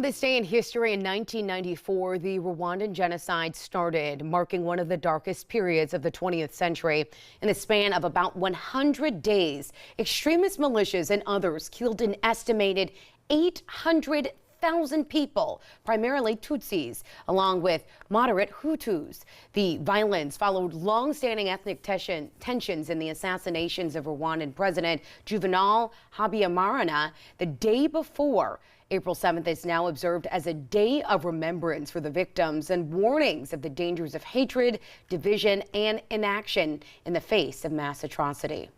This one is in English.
this day in history in 1994, the Rwandan genocide started, marking one of the darkest periods of the 20th century. In the span of about 100 days, extremist militias and others killed an estimated 800,000 people, primarily Tutsis, along with moderate Hutus. The violence followed long-standing ethnic tensions in the assassinations of Rwandan President Juvenal Habyarimana the day before. April 7th is now observed as a day of remembrance for the victims and warnings of the dangers of hatred, division, and inaction in the face of mass atrocity.